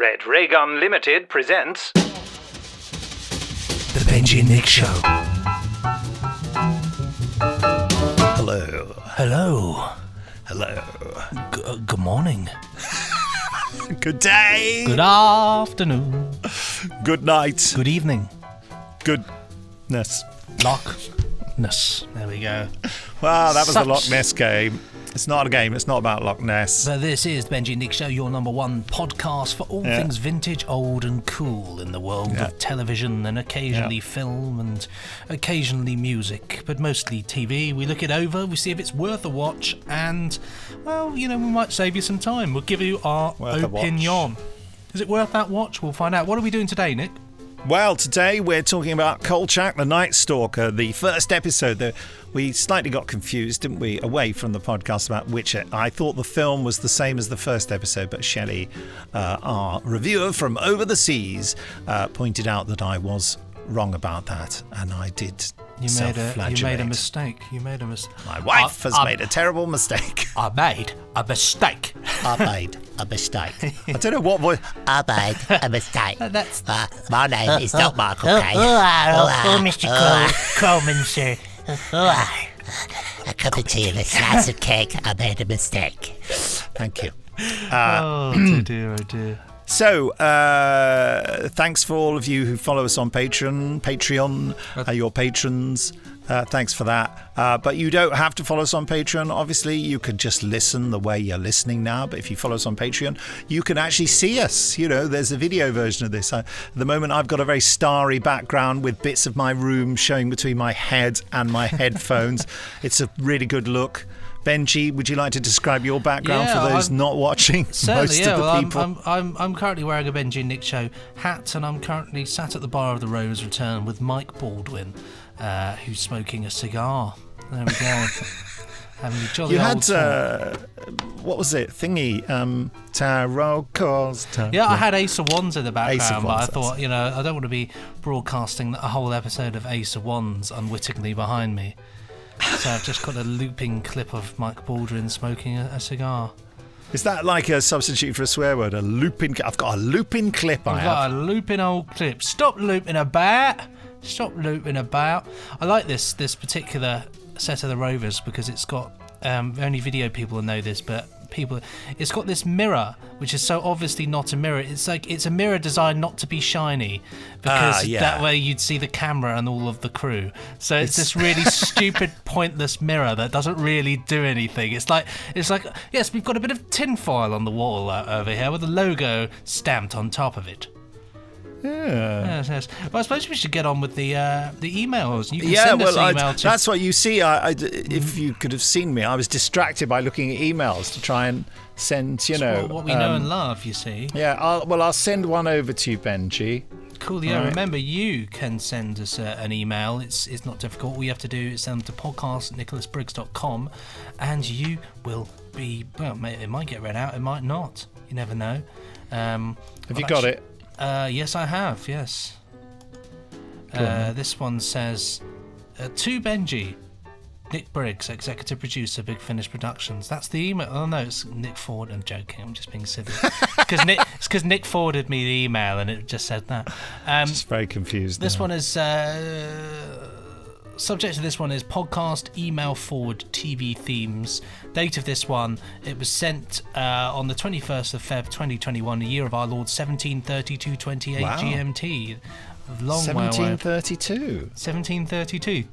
Red Ray Gun Limited presents The Benji and Nick Show. Hello. Hello. Hello. Good morning. Good day. Good afternoon. Good night. Good evening. Goodness. Loch-ness. There we go. Wow, that was the Loch Ness game. It's not a game. It's not about Loch Ness. So this is the Benji and Nick Show, your number one podcast for all things vintage, old and cool in the world of television and occasionally film and occasionally music, but mostly TV. We look it over, we see if it's worth a watch, and, well, you know, we might save you some time. We'll give you our opinion. Is it worth that watch? We'll find out. What are we doing today, Nick? Well, today we're talking about Kolchak, the Night Stalker, the first episode. We slightly got confused, didn't we, away from the podcast about which I thought the film was the same as the first episode, but Shelley, our reviewer from Over the Seas, pointed out that I was wrong about that, and I did self-flagellate. You made a mistake. My wife has made a terrible mistake. I made a mistake. I made a mistake. I don't know what voice. I made a mistake. That's My name is not Michael Caine. Mr. Coleman, sir. A cup of tea and a slice of cake. I made a mistake. Thank you. oh dear. So, thanks for all of you who follow us on Patreon, your patrons. Thanks for that. But you don't have to follow us on Patreon. Obviously, you could just listen the way you're listening now. But if you follow us on Patreon, you can actually see us. You know, there's a video version of this. At the moment, I've got a very starry background with bits of my room showing between my head and my headphones. It's a really good look. Benji, would you like to describe your background for those not watching? Certainly, most of the people. I'm currently wearing a Benji and Nick Show hat, and I'm currently sat at the bar of the Rose Return with Mike Baldwin, who's smoking a cigar. There we go. Having a jolly old talk. What was it? Thingy. Tarot calls. Yeah, I had Ace of Wands in the background, but I Wands, thought, you know, I don't want to be broadcasting a whole episode of Ace of Wands unwittingly behind me. So I've just got a looping clip of Mike Baldwin smoking a cigar. Is that like a substitute for a swear word? A looping? I've got a looping clip. I've got a looping old clip. Stop looping about. I like this particular set of the Rovers because it's got only video people will know this, but it's got this mirror which is so obviously not a mirror. It's like it's a mirror designed not to be shiny because that way you'd see the camera and all of the crew. So it's this really stupid pointless mirror that doesn't really do anything. It's like yes, we've got a bit of tinfoil on the wall over here with a logo stamped on top of it. Yeah. Yes. Well, I suppose we should get on with the emails. You can send us email to... That's what you see. If you could have seen me, I was distracted by looking at emails to try and send, what we know and love, you see. Yeah, I'll send one over to you, Benji. Cool, yeah. Right. Remember, you can send us an email. It's not difficult. All you have to do is send them to podcast@nicholasbriggs.com, and you will be... Well, it might get read out, it might not. You never know. Have you got it? Yes, I have, yes. This one says, to Benji, Nick Briggs, executive producer, Big Finish Productions. That's the email. Oh, no, it's Nick Ford. I'm joking. I'm just being silly. It's because Nick forwarded me the email and it just said that. Just very confused. This one is... subject of this one is podcast email forward TV themes. Date of this one, it was sent on the 21st of Feb 2021, the year of our Lord 1732-28 GMT. Long 1732. 1732.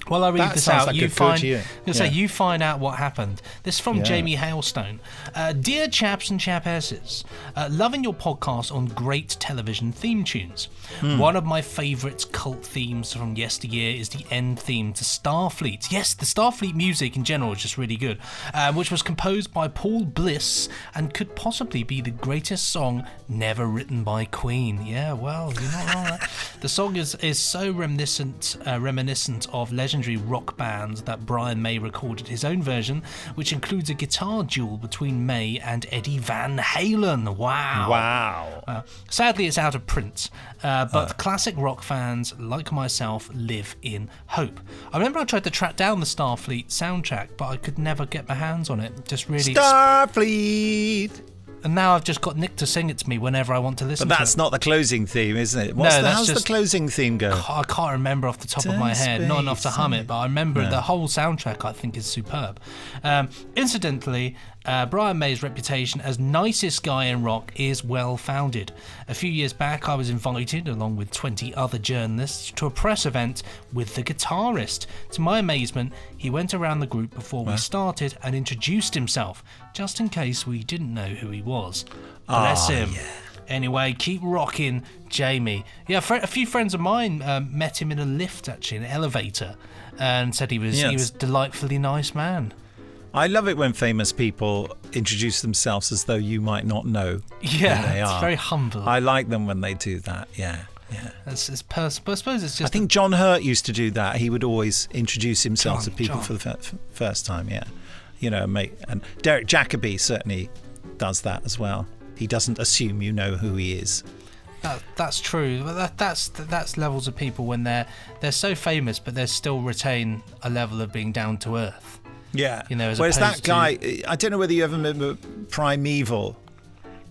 While I read this out, you find out what happened. This is from Jamie Hailstone. Dear chaps and chapesses, loving your podcast on great television theme tunes. One of my favourite cult themes from yesteryear is the end theme to Starfleet. Yes, the Starfleet music in general is just really good, which was composed by Paul Bliss and could possibly be the greatest song never written by Queen. Yeah, well, you're not wrong. The song is so reminiscent of legendary rock bands that Brian May recorded his own version, which includes a guitar duel between May and Eddie Van Halen. Wow. Sadly, it's out of print, but classic rock fans like myself live in hope. I remember I tried to track down the Starfleet soundtrack, but I could never get my hands on it. Just really... Starfleet! And now I've just got Nick to sing it to me whenever I want to listen to it. But that's not the closing theme, isn't it? How's the closing theme go? I can't remember off the top of my head. Not enough to hum it, but I remember the whole soundtrack, I think, is superb. Incidentally, Brian May's reputation as nicest guy in rock is well founded. A few years back, I was invited, along with 20 other journalists, to a press event with the guitarist. To my amazement, he went around the group before we started and introduced himself, just in case we didn't know who he was. Bless him. Yeah. Anyway, keep rocking, Jamie. Yeah, a few friends of mine met him in a lift, actually, an elevator, and said he was a delightfully nice man. I love it when famous people introduce themselves as though you might not know who they are. It's very humble. I like them when they do that, yeah. It's personal. I suppose it's just... I think John Hurt used to do that. He would always introduce himself to people for the first time, yeah. Mate. And Derek Jacobi certainly does that as well. He doesn't assume you know who he is. That's true. But that's levels of people when they're so famous, but they still retain a level of being down to earth. Yeah. Whereas that guy, I don't know whether you ever remember Primeval.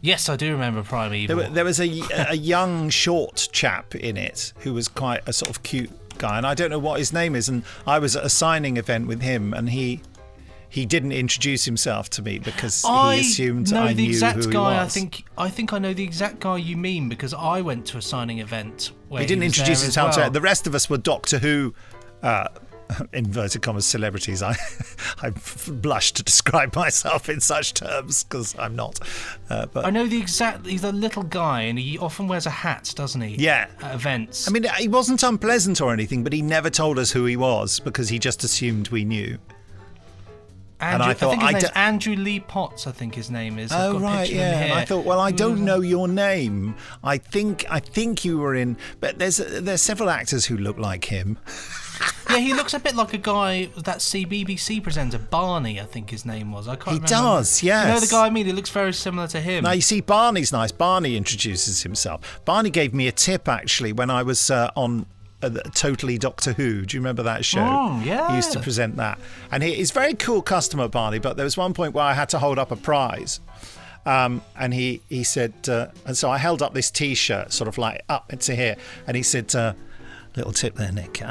Yes, I do remember Primeval. There was a young, short chap in it who was quite a sort of cute guy, and I don't know what his name is. And I was at a signing event with him, and he didn't introduce himself to me because he assumed I knew who he was. I think I know the exact guy you mean because I went to a signing event where he didn't introduce himself to it. The rest of us were Doctor Who. Inverted commas celebrities. I blush to describe myself in such terms because I'm not. But I know he's a little guy and he often wears a hat, doesn't he? Yeah. At events. I mean, he wasn't unpleasant or anything, but he never told us who he was because he just assumed we knew. And I think his name's Andrew Lee Potts, I think his name is. Oh, right, yeah. And I thought, well, I don't know your name. I think you were in... But there's several actors who look like him. Yeah, he looks a bit like a guy, that BBC presenter, Barney, I think his name was. I can't remember. He does, yes. You know the guy I mean? He looks very similar to him. Now, you see, Barney's nice. Barney introduces himself. Barney gave me a tip, actually, when I was on... Totally Doctor Who. Do you remember that show? Oh, yeah. He used to present that. And he's a very cool customer, Barney, but there was one point where I had to hold up a prize. And he said, and so I held up this T-shirt, sort of like up to here. And he said, little tip there, Nick.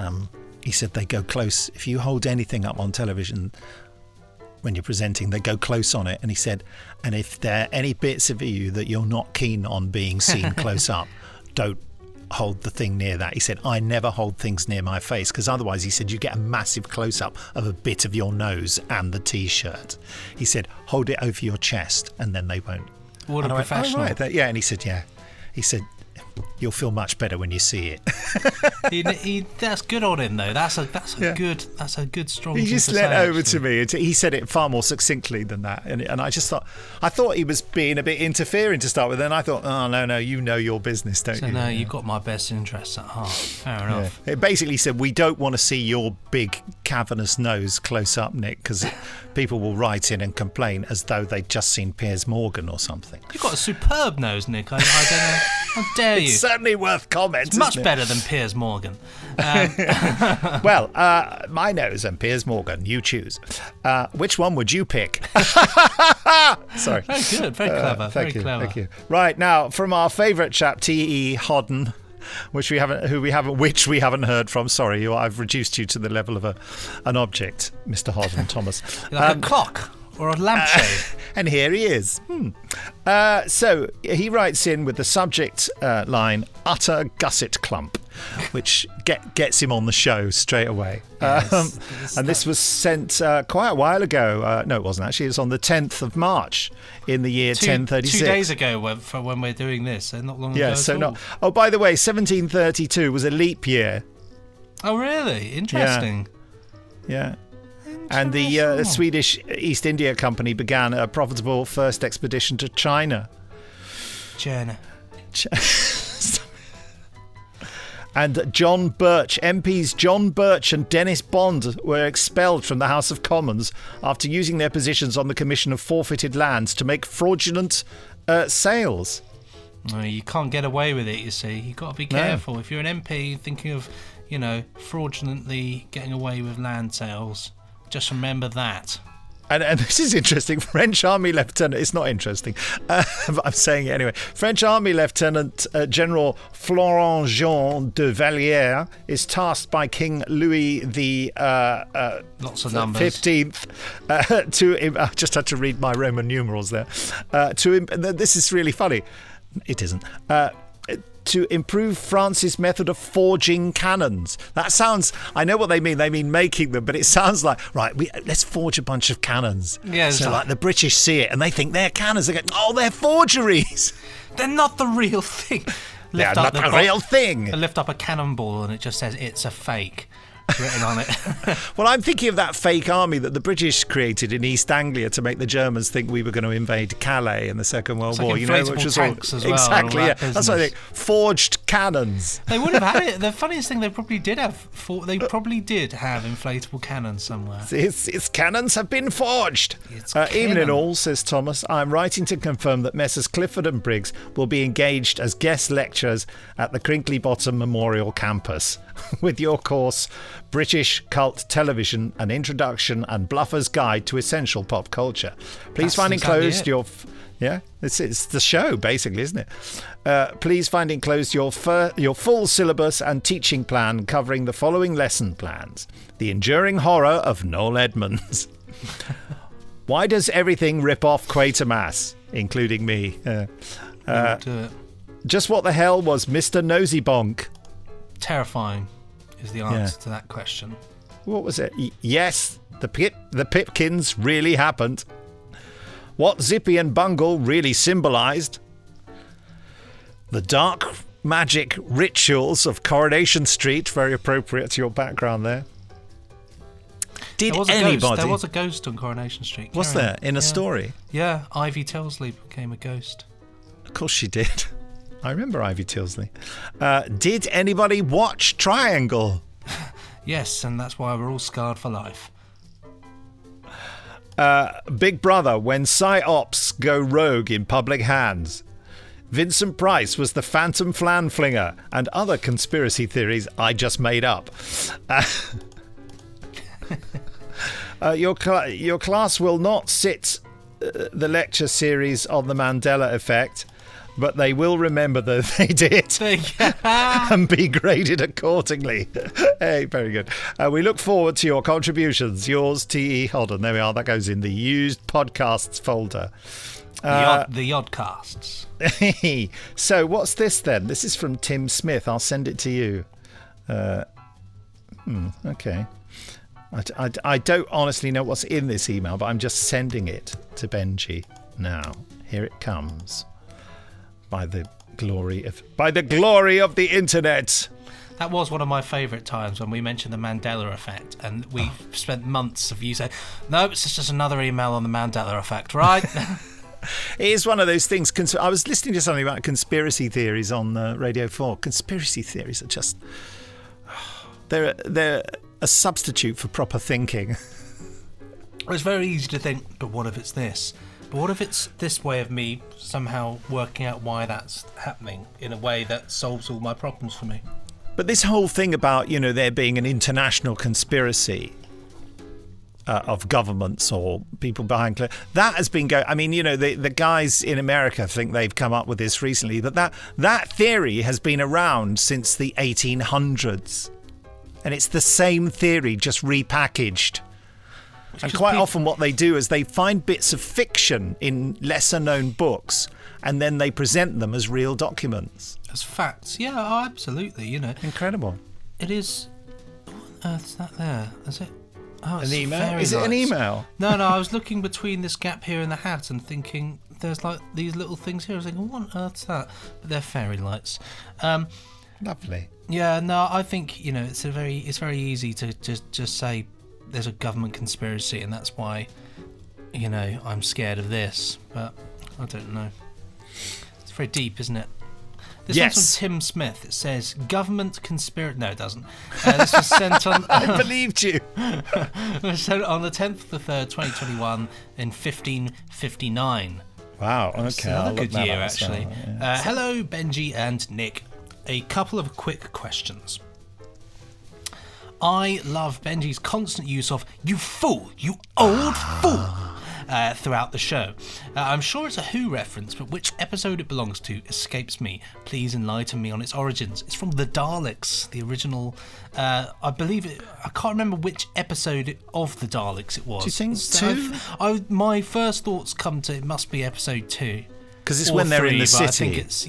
He said, they go close. If you hold anything up on television when you're presenting, they go close on it. And he said, and if there are any bits of you that you're not keen on being seen close up, don't hold the thing near that. He said, I never hold things near my face because otherwise, he said, you get a massive close-up of a bit of your nose and the T-shirt. He said, hold it over your chest and then they won't. What a professional. Went, oh, right. Yeah, and he said, yeah. He said, you'll feel much better when you see it. That's good on him, though. That's a good strong. He just leant over to me. He said it far more succinctly than that, and I just thought he was being a bit interfering to start with. And I thought, oh no, you know your business, don't you? So no, you've got my best interests at heart. Fair enough. Yeah. It basically said we don't want to see your big cavernous nose close up, Nick, because people will write in and complain as though they'd just seen Piers Morgan or something. You've got a superb nose, Nick. I don't know. How dare you? It's certainly worth comment. It's much better than Piers Morgan. Well, my nose and Piers Morgan, you choose. Which one would you pick? Sorry. Very good, very clever, Thank you. Right, now, from our favourite chap, T.E. Hodden, which we haven't heard from. Sorry, I've reduced you to the level of an object, Mr. Hodden, Thomas. Like a clock. Or a lampshade. And here he is. So he writes in with the subject line, utter gusset clump, which gets him on the show straight away. Yes, and this was sent quite a while ago. No, it wasn't actually. It was on the 10th of March in the year 1036. 2 days ago for when we're doing this, so not long ago. Yeah, so not. Oh, by the way, 1732 was a leap year. Oh, really? Interesting. Yeah. And the Swedish East India Company began a profitable first expedition to China. And John Birch, MPs John Birch and Dennis Bond were expelled from the House of Commons after using their positions on the Commission of Forfeited Lands to make fraudulent sales. No, you can't get away with it, you see. You've got to be careful. No. If you're an MP thinking of, fraudulently getting away with land sales, just remember that. And this is interesting. French Army Lieutenant, it's not interesting, but I'm saying it anyway. French Army Lieutenant General Florent Jean de Vallière is tasked by King Louis the Lots of numbers. 15th to. I just had to read my Roman numerals there. This is really funny. It isn't. To improve France's method of forging cannons. That sounds, I know what they mean. They mean making them, but it sounds like, right, let's forge a bunch of cannons. Yeah, so like the British see it and they think they're cannons. They go, oh, they're forgeries. They're not the real thing. They're not the real thing. They lift up a cannonball and it just says it's a fake written on it. Well, I'm thinking of that fake army that the British created in East Anglia to make the Germans think we were going to invade Calais in the Second World War. Which was all exactly. Yeah, that's what I think. Forged cannons. They would have had it. The funniest thing, they probably did have. They probably did have inflatable cannons somewhere. Its cannons have been forged. Even in all, says Thomas, I'm writing to confirm that Messrs. Clifford and Briggs will be engaged as guest lecturers at the Crinkley Bottom Memorial Campus with your course, British Cult Television, an Introduction and Bluffer's Guide to Essential Pop Culture. Please find enclosed your... Yeah, it's the show, basically, isn't it? Please find enclosed your full syllabus and teaching plan covering the following lesson plans. The Enduring Horror of Noel Edmonds. Why does everything rip off Quatermass, including me? Do it. Just what the hell was Mr. Nosy Bonk? Terrifying is the answer to that question. What was it? Yes, the Pipkins really happened. What Zippy and Bungle really symbolised. The dark magic rituals of Coronation Street, very appropriate to your background there. There was a ghost on Coronation Street. Was there? In a story? Yeah, Ivy Tilsley became a ghost. Of course she did. I remember Ivy Tilsley. Did anybody watch Triangle? Yes, and that's why we're all scarred for life. Big Brother, when psyops go rogue in public hands. Vincent Price was the Phantom Flan Flinger, and other conspiracy theories I just made up. Your class will not sit the lecture series on the Mandela effect, but they will remember that they did and be graded accordingly. Hey, very good. We look forward to your contributions. Yours, T.E. Holden. There we are. That goes in the used podcasts folder. The Oddcasts. So what's this then? This is from Tim Smith. I'll send it to you. Okay. I don't honestly know what's in this email, but I'm just sending it to Benji now. Here it comes. By the glory of the internet. That was one of my favourite times when we mentioned the Mandela effect, and we spent months of you saying, "No, it's just another email on the Mandela effect, right?" It is one of those things. I was listening to something about conspiracy theories on Radio 4. Conspiracy theories are just they're a substitute for proper thinking. It's very easy to think, but what if it's this? But what if it's this way of me somehow working out why that's happening in a way that solves all my problems for me? But this whole thing about, there being an international conspiracy of governments or people behind that has been going. I mean, the guys in America think they've come up with this recently, but that theory has been around since the 1800s. And it's the same theory, just repackaged. And quite often what they do is they find bits of fiction in lesser-known books, and then they present them as real documents. As facts. Yeah, oh, absolutely, Incredible. It is... What on earth's that there? Is it... Oh, it's an email? Is it an email? No, I was looking between this gap here and the hat and thinking, there's like these little things here. I was thinking, what on earth's that? But they're fairy lights. Lovely. Yeah, no, I think, it's very easy to just say there's a government conspiracy and that's why, I'm scared of this. But I don't know. It's very deep, isn't it? This one's from Tim Smith. It says, government conspiracy... No, it doesn't. This was sent on... I believed you. It was sent on the 10th of the 3rd, 2021 in 1559. Wow, okay. It's another good year, actually. Well. Yeah. Hello, Benji and Nick. A couple of quick questions. I love Benji's constant use of "you fool, you old fool" throughout the show. I'm sure it's a Who reference, but which episode it belongs to escapes me. Please enlighten me on its origins. It's from the Daleks, the original. I believe it. I can't remember which episode of the Daleks it was. Do you think 2? My first thoughts come to it must be episode 2. Because it's when they're in the city. I think it's,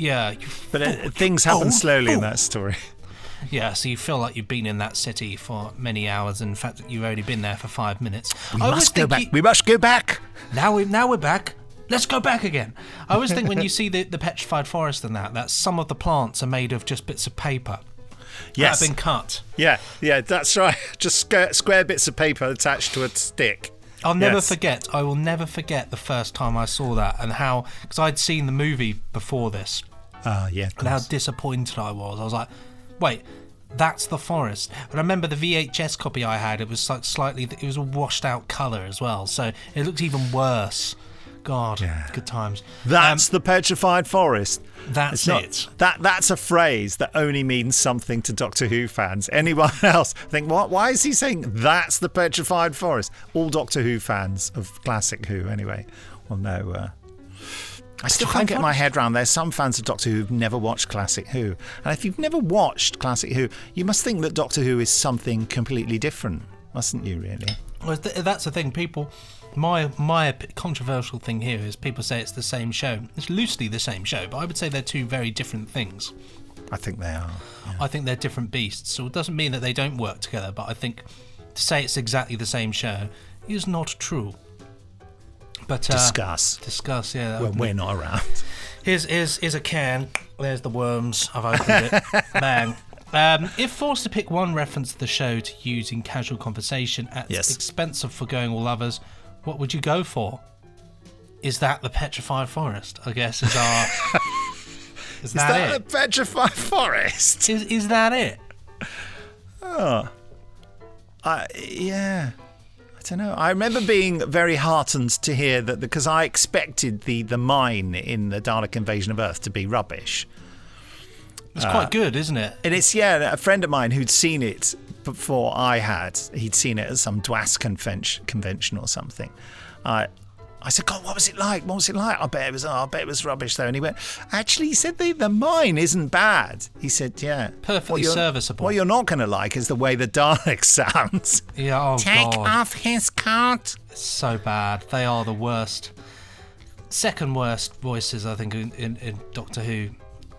But things happen slowly in that story. Yeah, so you feel like you've been in that city for many hours, and in fact, you've only been there for 5 minutes. We must go back. We must go back. Now we're back. Let's go back again. I always think when you see the petrified forest and that some of the plants are made of just bits of paper. Yes. That have been cut. Yeah, that's right. Just square bits of paper attached to a stick. I will never forget the first time I saw that, and how, because I'd seen the movie before this. Yeah. And how disappointed I was. I was like, wait, that's the forest. And I remember the VHS copy I had, it was like it was a washed out colour as well, so it looked even worse. God, good times. That's the petrified forest. That's it. That's a phrase that only means something to Doctor Who fans. Anyone else think, what? Why is he saying that's the petrified forest? All Doctor Who fans of classic Who, anyway. Well, no. I still can't get my head around. There's some fans of Doctor Who who've never watched classic Who. And if you've never watched classic Who, you must think that Doctor Who is something completely different, mustn't you, really? Well, that's the thing. People, my controversial thing here is people say it's the same show. It's loosely the same show, but I would say they're two very different things. I think they are. Yeah. I think they're different beasts. So it doesn't mean that they don't work together, but I think to say it's exactly the same show is not true. But discuss, yeah. Well, we're not around. Here's a can. There's the worms. I've opened it. Bang. If forced to pick one reference to the show to use in casual conversation at the expense of forgoing all others, what would you go for? Is that the petrified forest? I guess is our. Is that the petrified forest? Is that it? Oh, yeah. I don't know. I remember being very heartened to hear that, because I expected the mine in the Dalek Invasion of Earth to be rubbish. It's quite good, isn't it? And it's, a friend of mine who'd seen it before I had. He'd seen it at some DWAS convention or something. I said, God, what was it like? What was it like? I bet it was rubbish though. And he went, actually, he said the mine isn't bad. He said, yeah. Perfectly serviceable. What you're not going to like is the way the Dalek sounds. Yeah, Take off his coat. It's so bad. They are the worst. Second worst voices, I think, in Doctor Who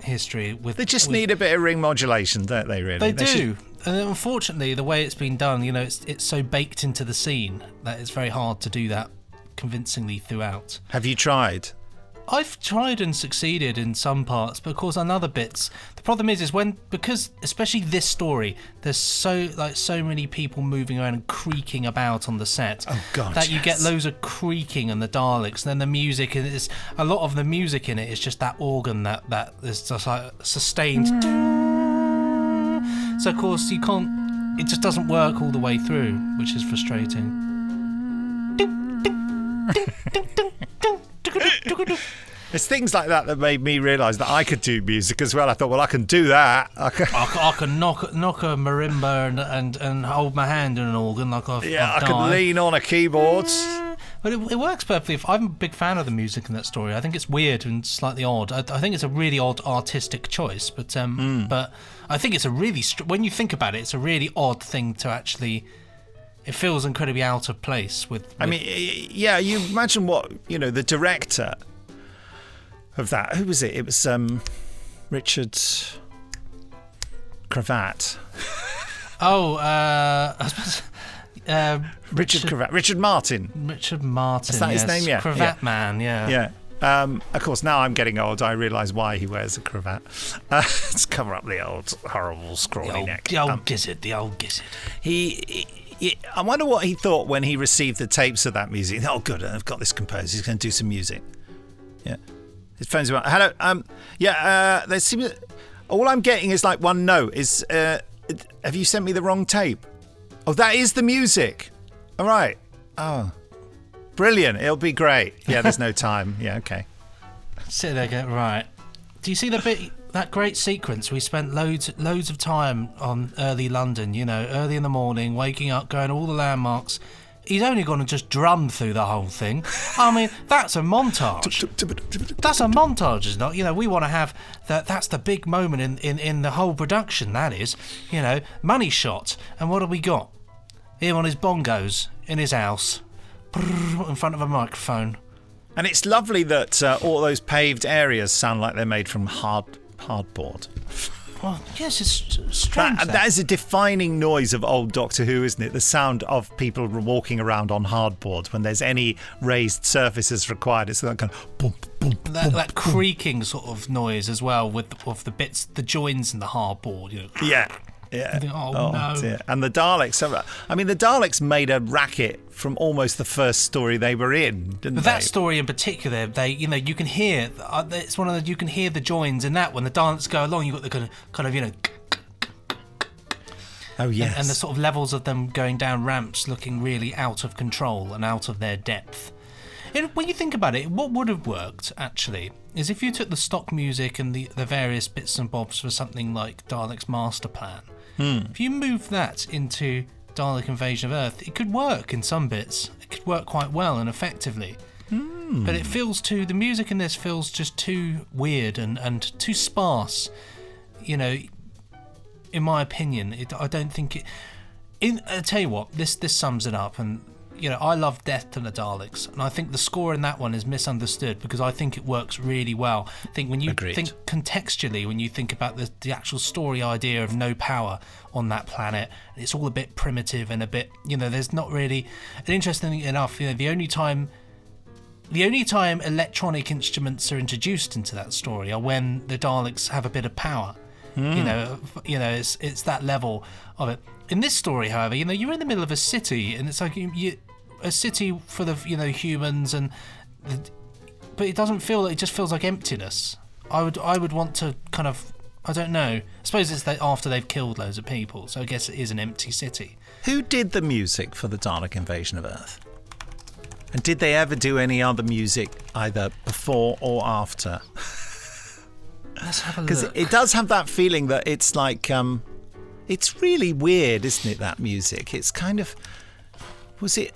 history. They just need a bit of ring modulation, don't they, really? They do. And unfortunately, the way it's been done, it's so baked into the scene that it's very hard to do that convincingly throughout. Have you tried? I've tried and succeeded in some parts, but of course on other bits, the problem is because especially this story, there's so many people moving around and creaking about on the set. Oh God! That you get loads of creaking and the Daleks, and then the music is a lot of the music in it is just that organ that is just like sustained. So of course you can't. It just doesn't work all the way through, which is frustrating. It's things like that made me realise that I could do music as well. I thought, well, I can do that. I can knock a marimba and hold my hand in an organ like I've I can lean on a keyboard. But it works perfectly. I'm a big fan of the music in that story. I think it's weird and slightly odd. I think it's a really odd artistic choice, but I think it's a really when you think about it, it's a really odd thing to actually. It feels incredibly out of place with... I mean, yeah, you imagine what, the director of that, who was it? It was Richard Cravat. Richard Cravat. Richard Martin. Richard Martin, is that his name? Yeah. Cravat Man, yeah. Yeah. Of course, now I'm getting old, I realise why he wears a cravat. To cover up the old, horrible, scrawny neck. The old gizzard. I wonder what he thought when he received the tapes of that music. Oh, good, I've got this composed. He's going to do some music. Yeah. His phone's about. Hello. They seem. All I'm getting is like one note. Have you sent me the wrong tape? Oh, that is the music. All right. Oh, brilliant. It'll be great. Yeah, there's no time. Yeah, okay. Sit there, go right. Do you see the bit that great sequence, we spent loads of time on early London, early in the morning, waking up, going to all the landmarks. He's only going to just drum through the whole thing. I mean, that's a montage. That's a montage, isn't it? We want to have that. That's the big moment in the whole production, that is. Money shot. And what have we got? Him on his bongos in his house, in front of a microphone. And it's lovely that all those paved areas sound like they're made from hardboard. Well, yes, it's strange. That is a defining noise of old Doctor Who, isn't it? The sound of people walking around on hardboard when there's any raised surfaces required. It's that kind of boom, boom, that creaking sort of noise as well of the bits, the joins in the hardboard. Yeah. Yeah. Think, oh no. Dear. And the Daleks. I mean, the Daleks made a racket from almost the first story they were in, didn't they? That story in particular, you can hear. It's one of the you can hear the joins in that when the Daleks go along. You got the kind of. Oh yes. And the sort of levels of them going down ramps, looking really out of control and out of their depth. When you think about it, what would have worked actually is if you took the stock music and the various bits and bobs for something like Dalek's Master Plan. If you move that into Dalek Invasion of Earth, it could work in some bits. It could work quite well and effectively. But it feels the music in this feels just too weird and too sparse. In my opinion, I don't think it. I tell you what, this sums it up. And I love Death to the Daleks, and I think the score in that one is misunderstood because I think it works really well. I think when you think contextually, when you think about the actual story idea of no power on that planet, it's all a bit primitive and a bit, there's not really. And interestingly enough, the only time electronic instruments are introduced into that story are when the Daleks have a bit of power. It's that level of it. In this story, however, you're in the middle of a city, and it's like a city full of humans, but it doesn't feel. It just feels like emptiness. I would want to kind of. I don't know. I suppose it's after they've killed loads of people, so I guess it is an empty city. Who did the music for the Dalek Invasion of Earth? And did they ever do any other music either before or after? Let's have a look. Because it does have that feeling that it's like, it's really weird, isn't it, that music? It's kind of, was it,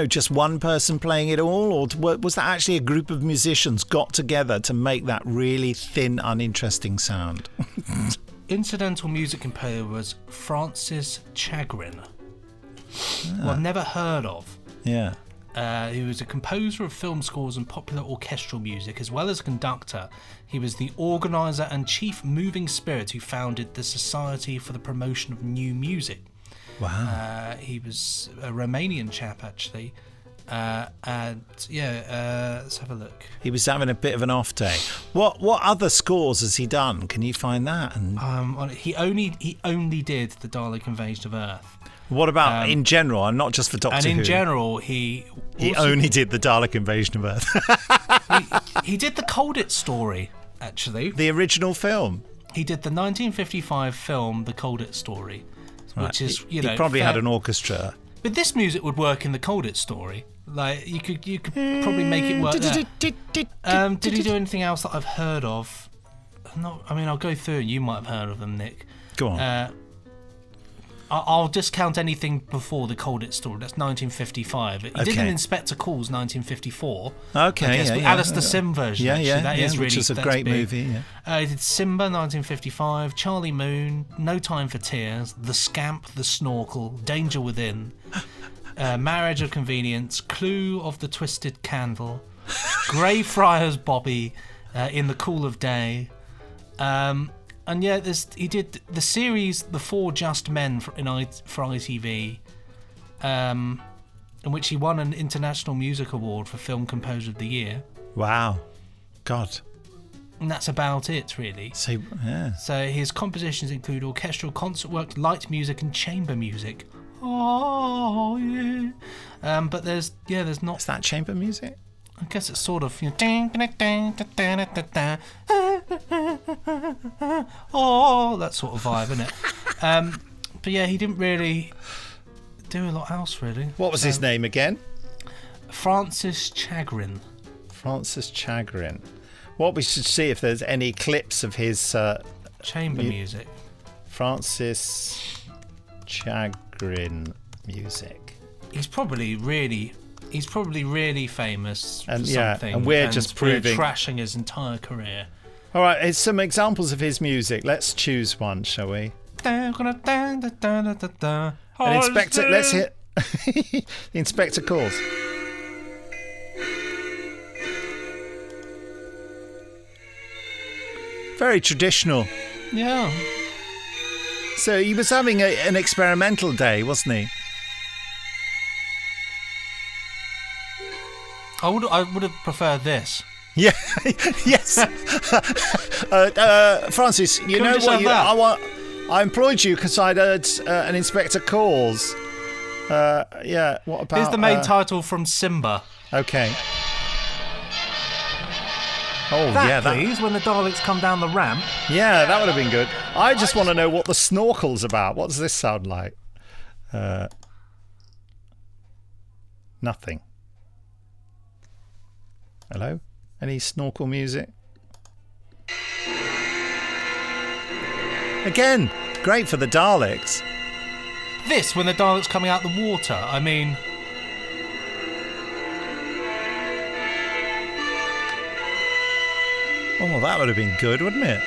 just one person playing it all? Or was that actually a group of musicians got together to make that really thin, uninteresting sound? Incidental music composer was Francis Chagrin, who I've never heard of. Yeah. He was a composer of film scores and popular orchestral music, as well as a conductor. He was the organiser and chief moving spirit who founded the Society for the Promotion of New Music. Wow. He was a Romanian chap, actually. Let's have a look. He was having a bit of an off day. What other scores has he done? Can you find that? And he only did the Dalek Invasion of Earth. What about in general, and not just for Doctor Who? And in general, he only did the Dalek Invasion of Earth. he did the Cold It story, actually. The original film. He did the 1955 film, The Cold It Story, which is He probably had an orchestra. But this music would work in the Cold It story. Like you could probably make it work there. Did he do anything else that I've heard of? I'll go through. You might have heard of them, Nick. Go on. I'll discount anything before the Cold It story. That's 1955. He did an Inspector Calls 1954. Okay, the Alistair Sim version. Which is a great movie. Yeah. He did Simba 1955, Charlie Moon, No Time for Tears, The Scamp, The Snorkel, Danger Within, Marriage of Convenience, Clue of the Twisted Candle, Greyfriars Bobby, In the Cool of Day. And he did the series The Four Just Men for ITV, in which he won an International Music Award for Film Composer of the Year. Wow. God. And that's about it, really. So his compositions include orchestral concert work, light music, and chamber music. Oh, yeah. But there's not... Is that chamber music? I guess it's sort of, oh, that sort of vibe, isn't it? But yeah, he didn't really do a lot else, really. What was his name again? Francis Chagrin. Francis Chagrin. What we should see if there's any clips of his chamber music. Francis Chagrin music. He's probably really famous for something. And we're just proving trashing his entire career. All right, here's some examples of his music. Let's choose one, shall we? And Inspector, let's hit the Inspector calls. Very traditional. Yeah. So he was having an experimental day, wasn't he? I would have preferred this. Yeah. Yes. Francis, you know what? I employed you because I'd heard an Inspector calls. Yeah. What about? Here's the main title from Simba. Okay. Oh, please, when the Daleks come down the ramp. Yeah, that would have been good. I just want to know what the snorkel's about. What does this sound like? Nothing. Hello? Any snorkel music? Again, great for the Daleks. This, when the Daleks coming out the water. I mean... Oh, that would have been good, wouldn't it?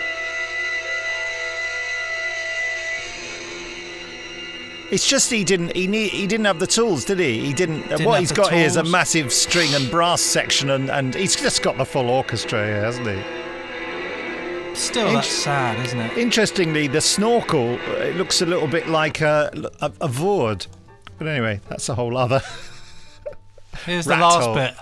It's just he didn't have the tools, did he? What he's got here is a massive string and brass section, and he's just got the full orchestra here, hasn't he? Still, that's sad, isn't it? Interestingly, the snorkel, it looks a little bit like a Vord. But anyway, that's a whole other... Here's the last bit.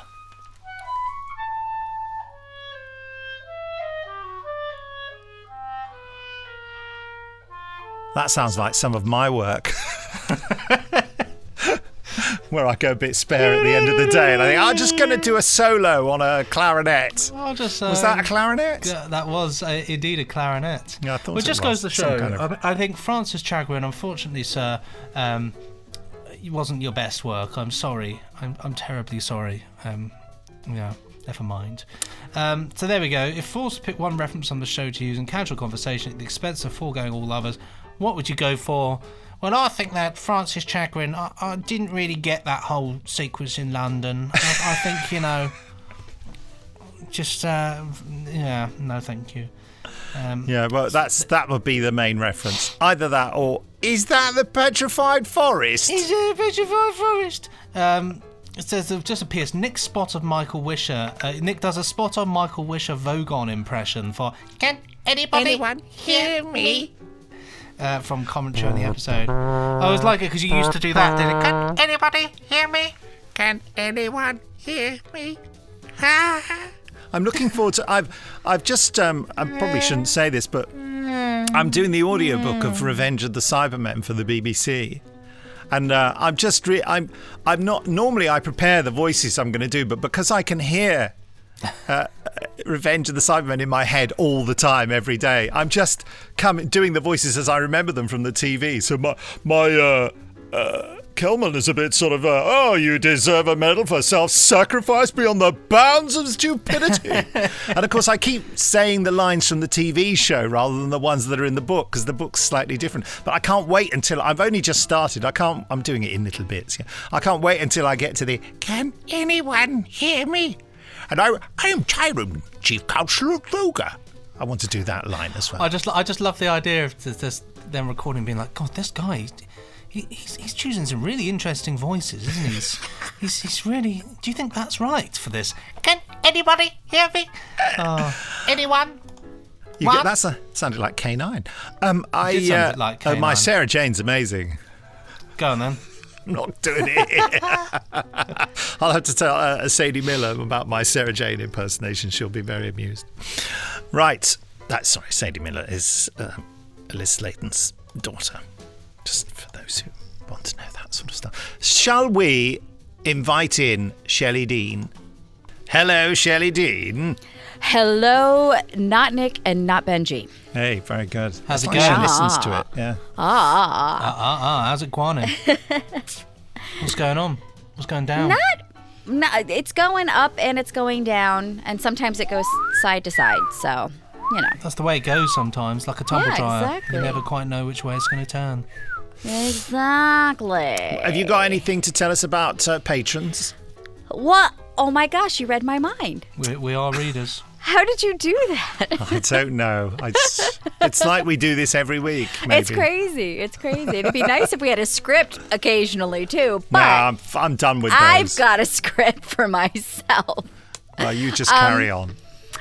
That sounds like some of my work. Where I go a bit spare at the end of the day and I think, I'm just going to do a solo on a clarinet. Was that a clarinet? Yeah, that was indeed a clarinet. Yeah, I thought it just goes to show, kind of... I think Francis Chagrin, unfortunately, sir, it wasn't your best work. I'm sorry. I'm terribly sorry. Yeah, never mind. So there we go. If forced to pick one reference on the show to use in casual conversation at the expense of foregoing all others, what would you go for? Well, I think that Francis Chagrin, I didn't really get that whole sequence in London. I think, just, no thank you. Yeah, well, that would be the main reference. Either that or, is that the petrified forest? Is it a petrified forest? It says there just appears Nick's spot of Michael Wisher. Nick does a spot on Michael Wisher Vogon impression for Can anyone hear me? From commentary on the episode. I always like it because you used to do that, didn't it? Can anybody hear me? Can anyone hear me? I'm looking forward to... I've just... I probably shouldn't say this, but I'm doing the audiobook of Revenge of the Cybermen for the BBC. And I'm just... I'm not... Normally I prepare the voices I'm going to do, but because I can hear... Revenge of the Cybermen in my head all the time, every day. I'm just doing the voices as I remember them from the TV. So my Kelman is a bit sort of, oh, you deserve a medal for self-sacrifice beyond the bounds of stupidity. And of course, I keep saying the lines from the TV show rather than the ones that are in the book because the book's slightly different. But I can't wait until I've only just started. I'm doing it in little bits. Yeah. I can't wait until I get to the Can anyone hear me? And I am Tyrone, Chief Counsellor of Voga. I want to do that line as well. I just love the idea of them recording, being like, God, this guy, he's choosing some really interesting voices, isn't he? He's really. Do you think that's right for this? Can anybody hear me? Anyone? That sounded like K9. It sounded like K9. My Sarah Jane's amazing. Go on then. I'm not doing it. I'll have to tell Sadie Miller about my Sarah Jane impersonation. She'll be very amused. Right. Sadie Miller is Liz Slaton's daughter. Just for those who want to know that sort of stuff. Shall we invite in Shelley Dean? Hello, Shelley Dean. Hello, not Nick and not Benji. Hey, very good. How's it going? She listens to it, yeah. How's it going? What's going on? What's going down? No, it's going up and it's going down, and sometimes it goes side to side. So, that's the way it goes sometimes, like a tumble dryer. Exactly. You never quite know which way it's going to turn. Exactly. Have you got anything to tell us about patrons? What? Oh my gosh, you read my mind. We are readers. How did you do that? I don't know. It's like we do this every week. Maybe. It's crazy. It'd be nice if we had a script occasionally too. But I'm done with those. I've got a script for myself. Well, you just carry on.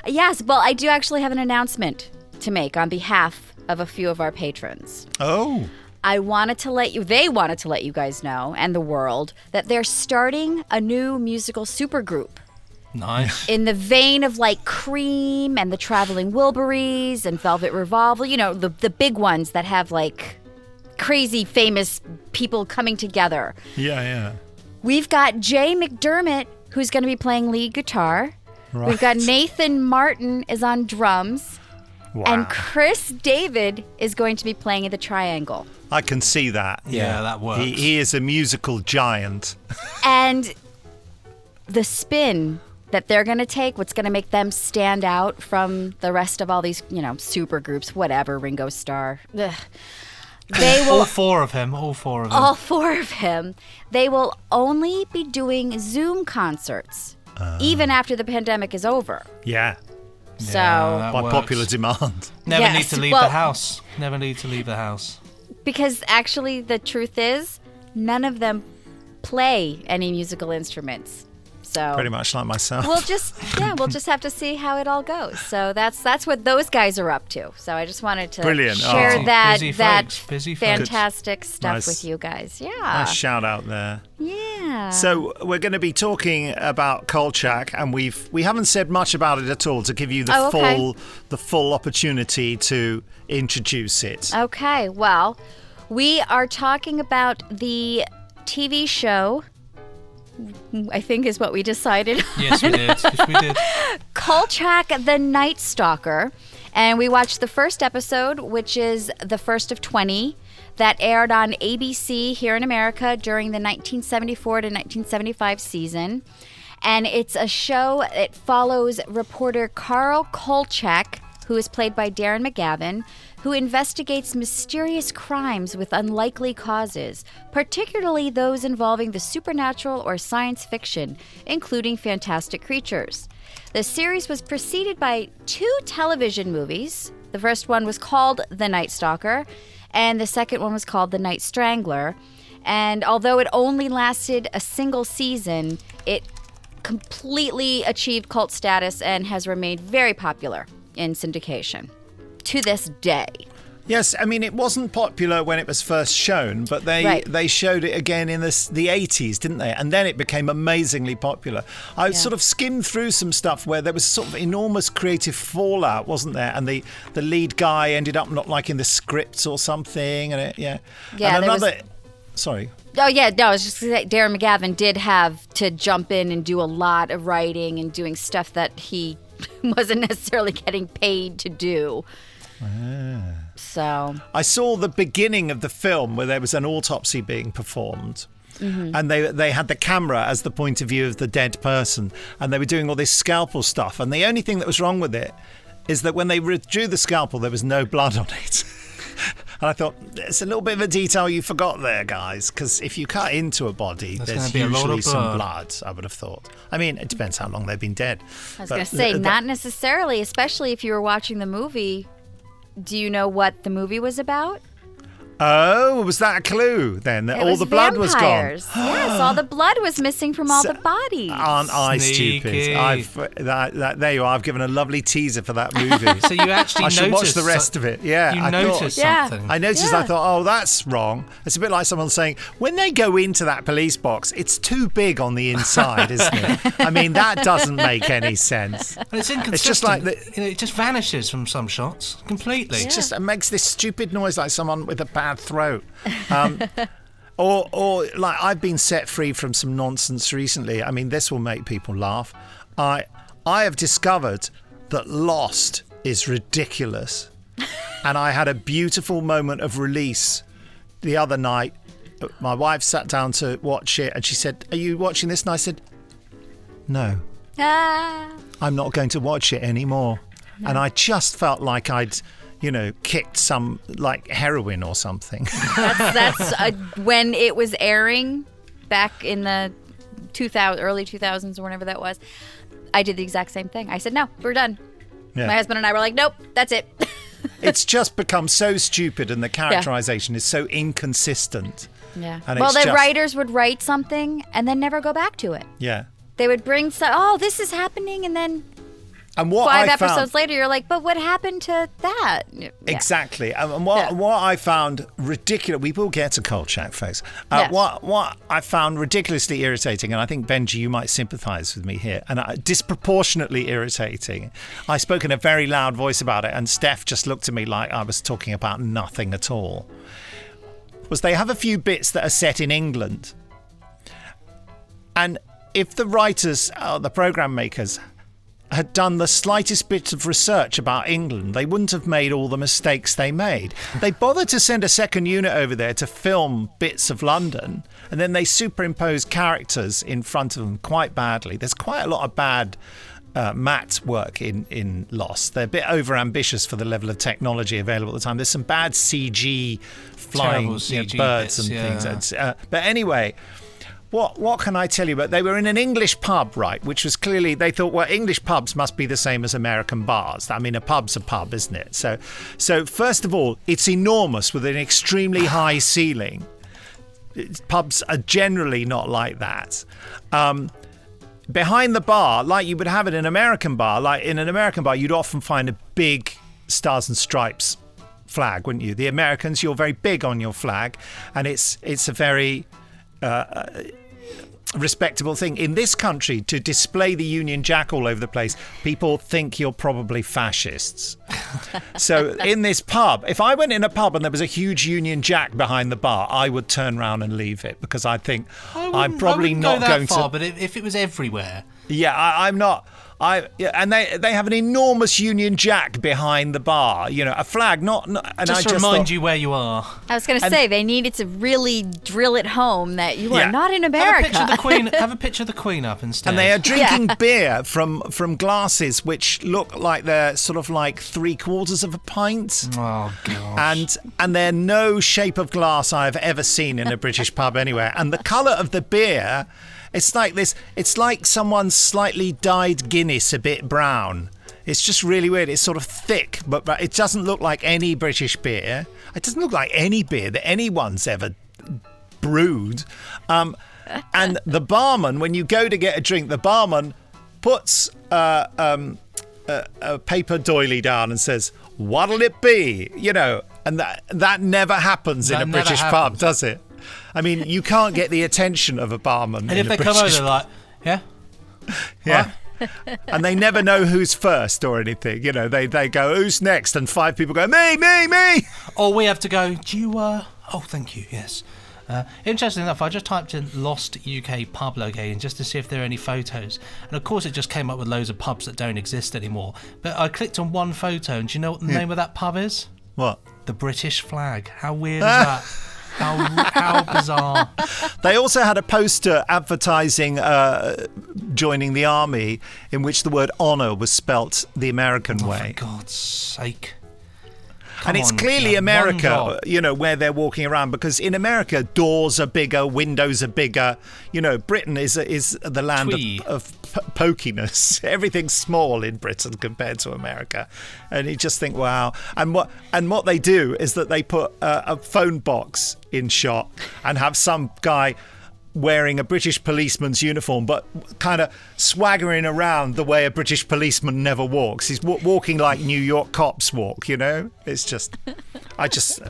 Yes, well, I do actually have an announcement to make on behalf of a few of our patrons. Oh. They wanted to let you guys know, and the world, that they're starting a new musical supergroup. Nice. In the vein of like Cream and the Traveling Wilburys and Velvet Revolver, the big ones that have like crazy famous people coming together. Yeah. We've got Jay McDermott, who's going to be playing lead guitar. Right. We've got Nathan Martin is on drums. Wow. And Chris David is going to be playing in the triangle. I can see that. Yeah, that works. He is a musical giant. And the spin that they're going to take, what's going to make them stand out from the rest of all these, super groups, whatever, Ringo Starr. Ugh. They will, all four of them. All four of him. They will only be doing Zoom concerts, even after the pandemic is over. Yeah. So, by works. popular demand. Never need to leave the house. Never need to leave the house. Because actually, the truth is, none of them play any musical instruments. So pretty much like myself. We'll just have to see how it all goes. So that's what those guys are up to. So I just wanted to share that busy fantastic stuff nice. With you guys. Yeah. Nice shout out there. Yeah. So we're going to be talking about Kolchak, and we haven't said much about it at all to give you the full opportunity to introduce it. Okay. Well, we are talking about the TV show. I think is what we decided. Yes, we did. Kolchak the Night Stalker. And we watched the first episode, which is the first of 20, that aired on ABC here in America during the 1974 to 1975 season. And it's a show that follows reporter Carl Kolchak, who is played by Darren McGavin, who investigates mysterious crimes with unlikely causes, particularly those involving the supernatural or science fiction, including fantastic creatures. The series was preceded by 2 television movies. The first one was called The Night Stalker, and the second one was called The Night Strangler. And although it only lasted a single season, it completely achieved cult status and has remained very popular in syndication to this day. Yes, I mean, it wasn't popular when it was first shown, but they showed it again in the 80s, didn't they? And then it became amazingly popular. I sort of skimmed through some stuff where there was sort of enormous creative fallout, wasn't there? And the lead guy ended up not liking the scripts or something. And and another... Sorry. Oh, yeah, no, I was just going to say, Darren McGavin did have to jump in and do a lot of writing and doing stuff that he wasn't necessarily getting paid to do. So I saw the beginning of the film where there was an autopsy being performed. Mm-hmm. And they had the camera as the point of view of the dead person, and they were doing all this scalpel stuff. And the only thing that was wrong with it is that when they withdrew the scalpel, there was no blood on it. And I thought, it's a little bit of a detail you forgot there, guys, because if you cut into a body, there's usually some blood, I would have thought. I mean, it depends how long they've been dead. I was going to say, not necessarily, especially if you were watching the movie. Do you know what the movie was about? Oh, was that a clue then? All the blood was gone. Yes, all the blood was missing from all the bodies. Aren't I stupid? There you are. I've given a lovely teaser for that movie. So you actually I should watch the rest of it. Yeah, I noticed something. I noticed. I thought, oh, that's wrong. It's a bit like someone saying, when they go into that police box, it's too big on the inside, isn't it? I mean, that doesn't make any sense. And it's inconsistent. It's just like it just vanishes from some shots completely. It makes this stupid noise like someone with a bad throat. Or like I've been set free from some nonsense recently. I mean, this will make people laugh. I have discovered that Lost is ridiculous. And I had a beautiful moment of release the other night. My wife sat down to watch it and she said, "Are you watching this?" And I said, no. I'm not going to watch it anymore. No. And I just felt like I'd, kicked some, like, heroin or something. That's when it was airing back in the early 2000s or whenever that was. I did the exact same thing. I said, no, we're done. Yeah. My husband and I were like, nope, that's it. It's just become so stupid, and the characterization is so inconsistent. Yeah. Well, the writers would write something and then never go back to it. Yeah. They would bring this is happening, and then and what 5 episodes later, you're like, but what happened to that? Yeah. Exactly. And what I found ridiculous, we will get to Kolchak, folks. Yes. What I found ridiculously irritating, and I think, Benji, you might sympathise with me here, and disproportionately irritating. I spoke in a very loud voice about it, and Steph just looked at me like I was talking about nothing at all. Was they have a few bits that are set in England. And if the writers, the programme makers, had done the slightest bit of research about England, they wouldn't have made all the mistakes they made. They bothered to send a second unit over there to film bits of London, and then they superimposed characters in front of them quite badly. There's quite a lot of bad matte work in Lost. They're a bit over-ambitious for the level of technology available at the time. There's some bad CG flying CG birds bits, and things. But anyway... What can I tell you? But they were in an English pub, right? Which was clearly, they thought, well, English pubs must be the same as American bars. I mean, a pub's a pub, isn't it? So first of all, it's enormous with an extremely high ceiling. Pubs are generally not like that. Behind the bar, like you would have it in an American bar, you'd often find a big Stars and Stripes flag, wouldn't you? The Americans, you're very big on your flag, and it's a very... respectable thing. In this country, to display the Union Jack all over the place, people think you're probably fascists. So in this pub, if I went in a pub and there was a huge Union Jack behind the bar, I would turn around and leave it, because I think I'm probably not going to... But if it was everywhere... Yeah, I'm not... and they have an enormous Union Jack behind the bar, a flag, not and just to remind you where you are. I was going to say they needed to really drill it home that you are not in America. Have a picture of the Queen up instead. And they are drinking beer from glasses which look like they're sort of like 3/4 of a pint. Oh gosh. And they're no shape of glass I've ever seen in a British pub anywhere. And the colour of the beer. It's like this. It's like someone's slightly dyed Guinness a bit brown. It's just really weird. It's sort of thick, but it doesn't look like any British beer. It doesn't look like any beer that anyone's ever brewed. And the barman, when you go to get a drink, the barman puts a paper doily down and says, "What'll it be?" And that never happens in a British pub, does it? I mean, you can't get the attention of a barman. And if they come over, they're like, yeah? Yeah. And they never know who's first or anything. They go, who's next? And 5 people go, me. Or we have to go, do you, oh, thank you, yes. Interesting enough, I just typed in Lost UK pub locating just to see if there are any photos. And of course, it just came up with loads of pubs that don't exist anymore. But I clicked on one photo, and do you know what the name of that pub is? What? The British Flag. How weird is that? How bizarre. They also had a poster advertising joining the army in which the word honour was spelt the American way. For God's sake. And it's clearly America, where they're walking around, because in America, doors are bigger, windows are bigger. Britain is the land of pokiness. Everything's small in Britain compared to America. And you just think, wow. And what they do is that they put a phone box in shot and have some guy wearing a British policeman's uniform, but kind of swaggering around the way a British policeman never walks. He's walking like New York cops walk, It's just, I just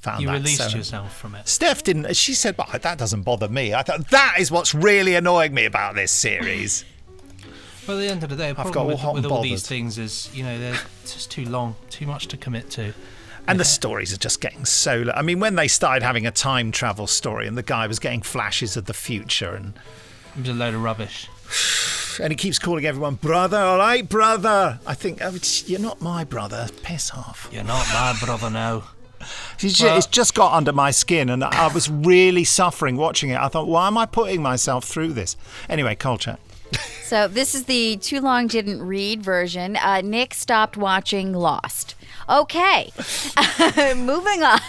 found you that. You released yourself from it. Steph didn't. She said, "Well, that doesn't bother me." I thought that is what's really annoying me about this series. Well, at the end of the day, the I've problem got with all these things is, they're just too long, too much to commit to. And the stories are just getting so... I mean, when they started having a time travel story and the guy was getting flashes of the future and... It was a load of rubbish. And he keeps calling everyone, brother, all right, brother. I think, you're not my brother. Piss off. You're not my brother now. It's just got under my skin, and I was really suffering watching it. I thought, why am I putting myself through this? Anyway, Kolchak. So this is the Too Long Didn't Read version. Nick stopped watching Lost. Okay, moving on.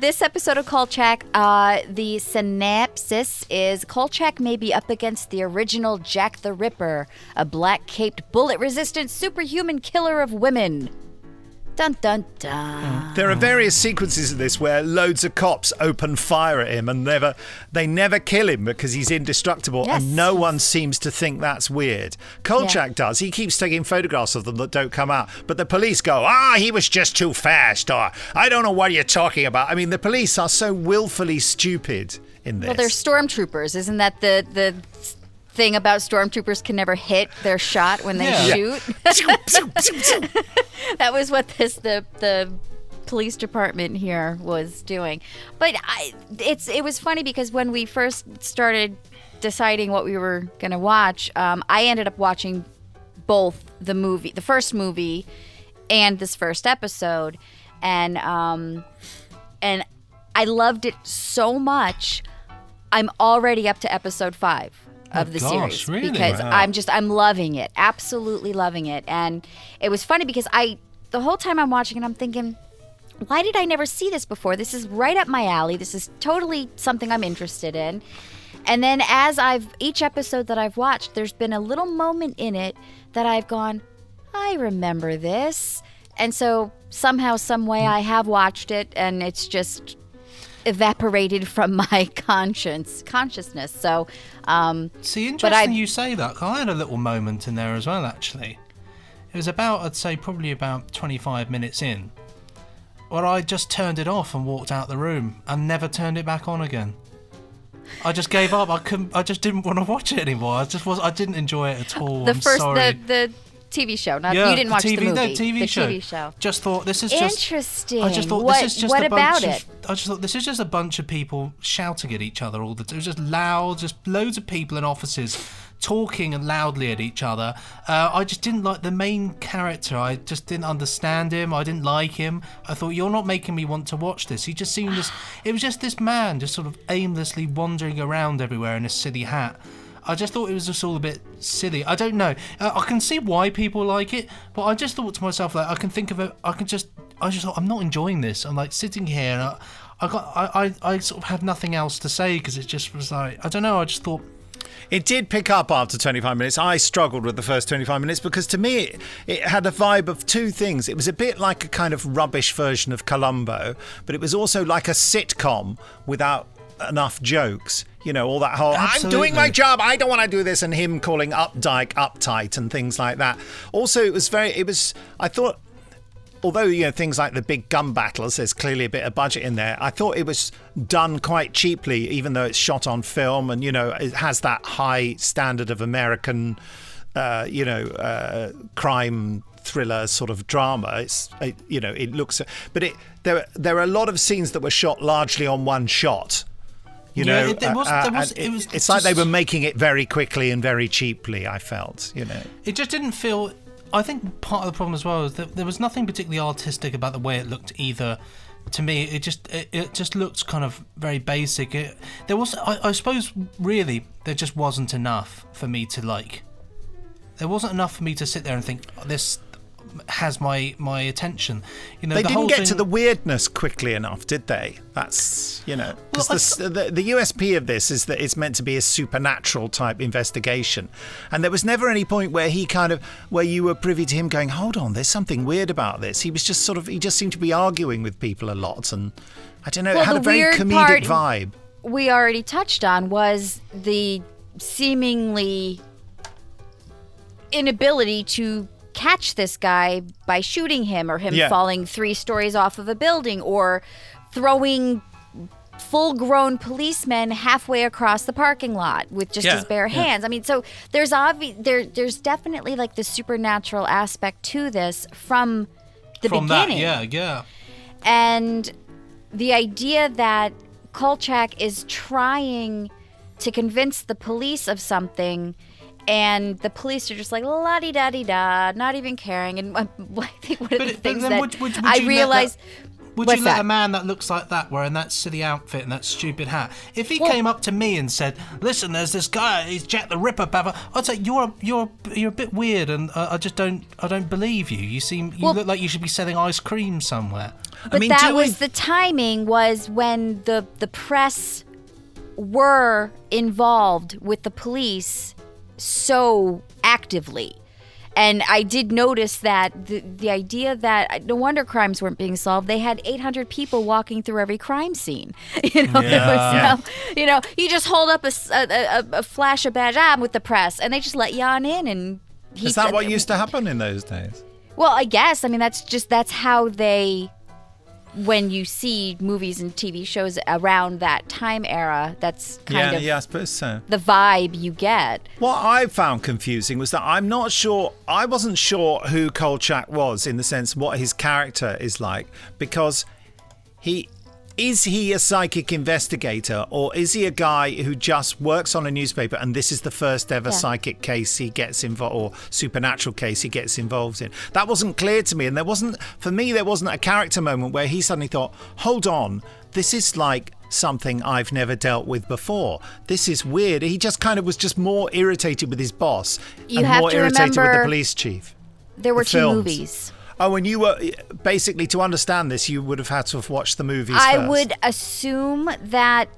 This episode of Kolchak, the synopsis is Kolchak may be up against the original Jack the Ripper, a black-caped, bullet-resistant superhuman killer of women. Dun, dun, dun. There are various sequences of this where loads of cops open fire at him and they never kill him because he's indestructible, Yes. and no one seems to think that's weird. Kolchak does. He keeps taking photographs of them that don't come out, but the police go, he was just too fast, or I don't know what you're talking about. I mean, the police are so willfully stupid in this. Well, they're stormtroopers. Isn't that the thing about stormtroopers can never hit their shot when they shoot? That was what the police department here was doing. But it was funny because when we first started deciding what we were going to watch, I ended up watching both the first movie and this first episode, and I loved it so much. I'm already up to episode 5 of the series, really? because I'm loving it, absolutely loving it. And it was funny because the whole time I'm watching it, I'm thinking, why did I never see this before? This is right up my alley. This is totally something I'm interested in. And then each episode that I've watched, there's been a little moment in it that I've gone, I remember this. And so somehow, some way, I have watched it, and it's just evaporated from my consciousness. So, see, interesting you say that. 'Cause I had a little moment in there as well, actually. It was I'd say probably about 25 minutes in, where I just turned it off and walked out the room and never turned it back on again. I just gave up. I just didn't want to watch it anymore. I didn't enjoy it at all. The TV show. You didn't watch the movie. The TV show. Just thought this is just interesting. I just thought what, this is just what a bunch about it? I just thought this is just a bunch of people shouting at each other all the time. It was just loud, just loads of people in offices talking and loudly at each other. I just didn't like the main character. I just didn't understand him. I didn't like him. I thought, you're not making me want to watch this. He just seemed it was just this man just sort of aimlessly wandering around everywhere in a silly hat. I just thought it was just all a bit silly. I don't know. I can see why people like it, but I just thought to myself, like, I can think of it. I just thought, I'm not enjoying this. I'm like sitting here and I sort of had nothing else to say because it just was like, I don't know. I just thought. It did pick up after 25 minutes. I struggled with the first 25 minutes because to me it had a vibe of two things. It was a bit like a kind of rubbish version of Columbo, but it was also like a sitcom without enough jokes. You know, all that whole, Absolutely. I'm doing my job, I don't want to do this, and him calling Updike uptight and things like that. Also, I thought, although, you know, things like the big gun battles, there's clearly a bit of budget in there, I thought it was done quite cheaply, even though it's shot on film and, you know, it has that high standard of American, crime thriller sort of drama. It looks, but there are a lot of scenes that were shot largely on one shot. It's like they were making it very quickly and very cheaply, I felt, you know. It just didn't feel. I think part of the problem as well is that there was nothing particularly artistic about the way it looked either. To me, it just looked kind of very basic. There was, I suppose, really, there just wasn't enough for me to like. There wasn't enough for me to sit there and think, this has my attention. You know, they didn't get to the weirdness quickly enough, did they? That's, you know, because the USP of this is that it's meant to be a supernatural type investigation, and there was never any point where where you were privy to him going, hold on, there's something weird about this. He was just he just seemed to be arguing with people a lot, and I don't know, it had a very comedic vibe. We already touched on was the seemingly inability to catch this guy by shooting him, or him falling 3 stories off of a building, or throwing full-grown policemen halfway across the parking lot with just his bare hands. I mean, so there's definitely like the supernatural aspect to this from the beginning. That, And the idea that Kolchak is trying to convince the police of something, and the police are just like la-di-da-di-da, not even caring. And I think one of the things that I realized... Would you let a man that looks like that, wearing that silly outfit and that stupid hat, if he came up to me and said, "Listen, there's this guy, he's Jack the Ripper," I'd say you're a bit weird, and I don't believe you. You look like you should be selling ice cream somewhere. But the timing was when the press were involved with the police so actively. And I did notice that the idea that no wonder crimes weren't being solved. They had 800 people walking through every crime scene. You know, you just hold up a flash a badge. I'm with the press, and they just let you on in. And is that what used to happen in those days? Well, I guess. I mean, that's how they. When you see movies and TV shows around that time era, that's kind of I suppose so. The vibe you get. What I found confusing was that I wasn't sure who Kolchak was, in the sense what his character is like, because is he a psychic investigator, or is he a guy who just works on a newspaper and this is the first ever psychic case he gets involved, or supernatural case he gets involved in? That wasn't clear to me, and there wasn't a character moment where he suddenly thought, hold on, this is like something I've never dealt with before. This is weird. He just kind of was just more irritated with his boss more irritated with the police chief. There were two movies. Oh, and you were basically, to understand this, you would have had to have watched the movies I first. would assume that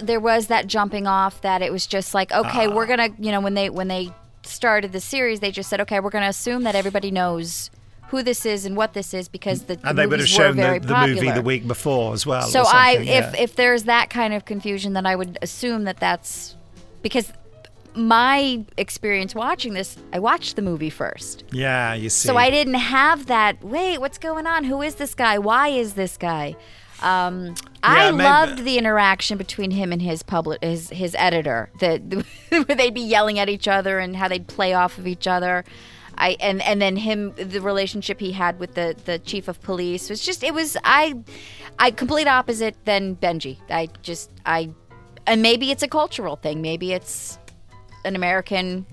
there was that jumping off, that it was just like, okay, we're gonna, when they started the series, they just said, okay, we're gonna assume that everybody knows who this is and what this is, because the and they would have shown the movie the week before as well. So if there's that kind of confusion, then I would assume that that's because. My experience watching this, I watched the movie first. Yeah, you see. So I didn't have that, wait, what's going on? Who is this guy? Why is this guy? I loved the interaction between him and his editor, where they'd be yelling at each other and how they'd play off of each other. And then the relationship he had with the chief of police was I complete opposite than Benji. And maybe it's a cultural thing. Maybe it's an American.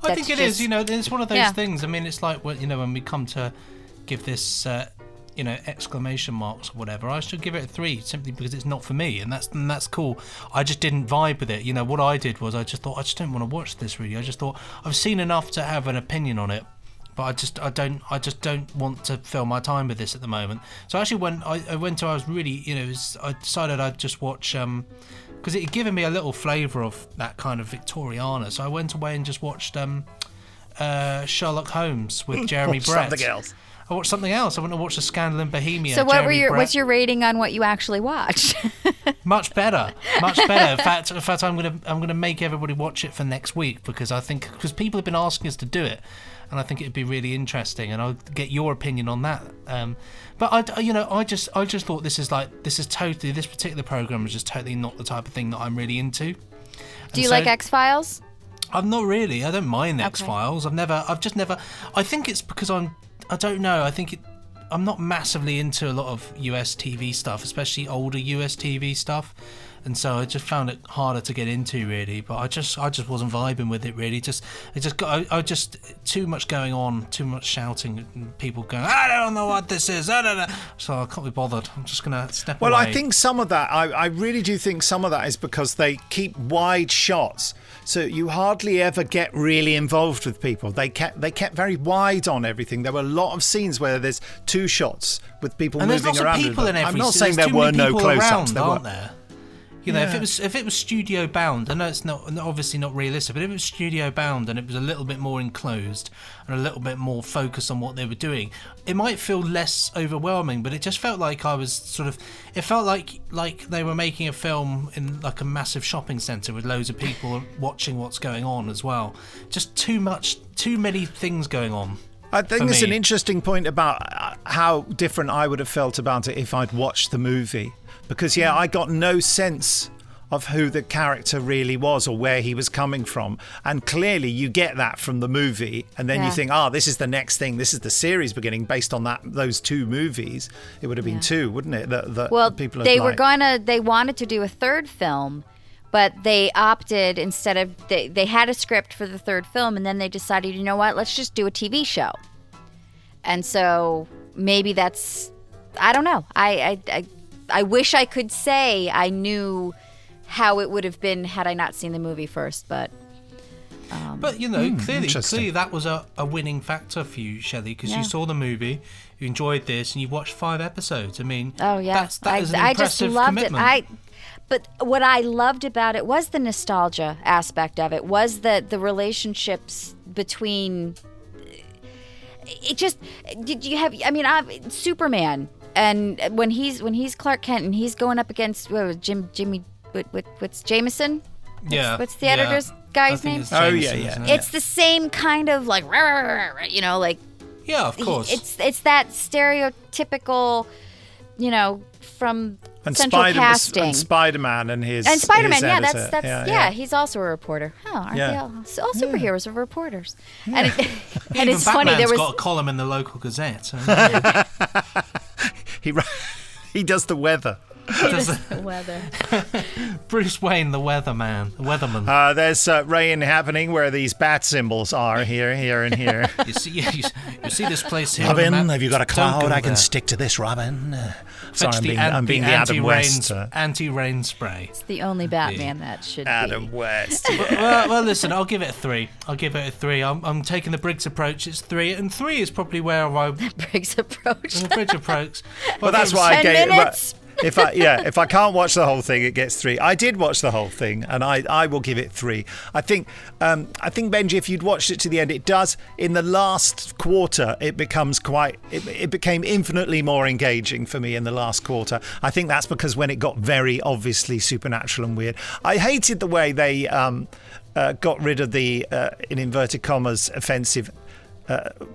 I think it is. It's one of those things. I mean, it's like when we come to give this, exclamation marks or whatever, I should give it a 3 simply because it's not for me, and that's cool. I just didn't vibe with it. What I did was I just thought I just don't want to watch this really. I just thought I've seen enough to have an opinion on it, but I just don't want to fill my time with this at the moment. So actually, when I decided I'd just watch. Because it had given me a little flavour of that kind of Victoriana, so I went away and just watched Sherlock Holmes with Jeremy Brett. Something else. I watched something else. I went to watch A Scandal in Bohemia. So what's your rating on what you actually watched? Much better. In fact, I'm gonna make everybody watch it for next week, because people have been asking us to do it, and I think it'd be really interesting, and I'll get your opinion on that. But I just thought this particular program is just totally not the type of thing that I'm really into. Do you like X-Files? I'm not really. I don't mind X-Files. I think it's because I don't know. I think I'm not massively into a lot of US TV stuff, especially older US TV stuff. And so I just found it harder to get into, really. But I just wasn't vibing with it, really. I just too much going on, too much shouting, and people going, I don't know what this is. So I can't be bothered. I'm just gonna step away. Well, I think some of that, I really do think some of that is because they keep wide shots, so you hardly ever get really involved with people. They kept very wide on everything. There were a lot of scenes where there's 2 shots with people moving around. And there's lots of people in every. I'm not saying there were no close-ups. There aren't there? If it was studio bound, I know it's obviously not realistic, but if it was studio bound and it was a little bit more enclosed and a little bit more focused on what they were doing, it might feel less overwhelming. But it just felt like it felt like they were making a film in like a massive shopping centre with loads of people watching what's going on as well. Just too many things going on. I think it's an interesting point about how different I would have felt about it if I'd watched the movie. Because, I got no sense of who the character really was or where he was coming from. And clearly you get that from the movie. And then you think, this is the next thing. This is the series beginning based on those 2 movies. It would have been 2, wouldn't it? They wanted to do a third film, but they opted instead of, they had a script for the third film, and then they decided, you know what, let's just do a TV show. And so maybe that's I don't know. I wish I could say I knew how it would have been had I not seen the movie first, but. But clearly that was a winning factor for you, Shelley, because you saw the movie, you enjoyed this, and you watched 5 episodes. I mean, that is an impressive commitment. I just loved it. But what I loved about it was the nostalgia aspect of it, was the relationships between. It just did you have? I mean, Superman, and when he's Clark Kent and he's going up against Jimmy, what's Jameson? Yeah. What's the editor's guy's name? It's the same kind of like, like. Yeah, of course. It's that stereotypical, from Central Casting. And Spider-Man and his Spider-Man, his editor. He's also a reporter. Oh, aren't they all superheroes are reporters? Yeah. And even it's Batman's funny. There was got a column in the local Gazette. So he does the weather. The weather. Bruce Wayne, the weatherman. There's rain happening where these bat symbols are here, and here. You see this place here. Robin, have you got a cloud I can stick to this, Robin? Sorry, I'm being the Adam West. Anti-rain spray. It's the only Batman that should Adam be. West. Well, listen, I'll give it a 3. I'm taking the Briggs approach. It's 3, and 3 is probably where I. Briggs approach. The Briggs approach. Well, that's why I gave. 10 minutes. If I can't watch the whole thing, it gets 3. I did watch the whole thing, and I will give it 3. I think Benji, if you'd watched it to the end, it does. In the last quarter, it becomes it became infinitely more engaging for me in the last quarter. I think that's because when it got very obviously supernatural and weird. I hated the way they got rid of the in inverted commas offensive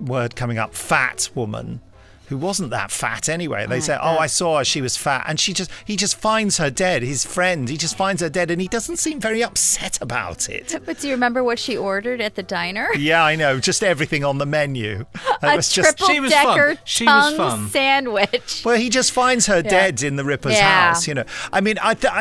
word coming up, fat woman. Who wasn't that fat anyway. They say, I saw her, she was fat. And he just finds her dead, his friend. He just finds her dead and he doesn't seem very upset about it. But do you remember what she ordered at the diner? Yeah, I know. Just everything on the menu. Triple-decker tongue sandwich. Well, he just finds her dead in the Ripper's house, I mean,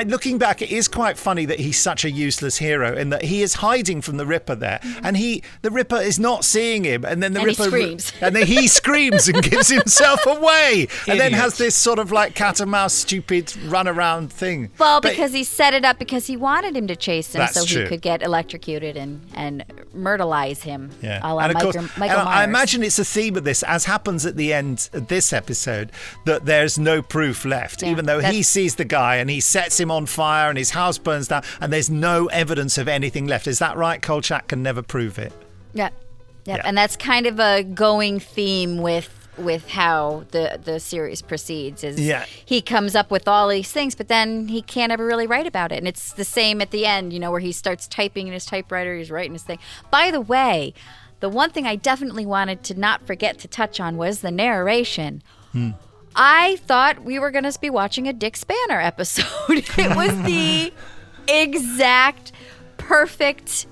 looking back, it is quite funny that he's such a useless hero in that he is hiding from the Ripper there. Mm-hmm. And the Ripper is not seeing him. And then the Ripper... he screams. And then he screams and gives himself away and then has this sort of like cat and mouse stupid run around thing. Well, because he set it up because he wanted him to chase him so true. He could get electrocuted and myrtleize him. Yeah. A la and of course, Michael Myers. I imagine it's a theme of this, as happens at the end of this episode, that there's no proof left, even though he sees the guy and he sets him on fire and his house burns down and there's no evidence of anything left. Is that right? Kolchak can never prove it. Yeah. And that's kind of a going theme with how the series proceeds is he comes up with all these things, but then he can't ever really write about it. And it's the same at the end, where he starts typing in his typewriter, he's writing his thing. By the way, the one thing I definitely wanted to not forget to touch on was the narration. I thought we were going to be watching a Dick Spanner episode. It was the exact perfect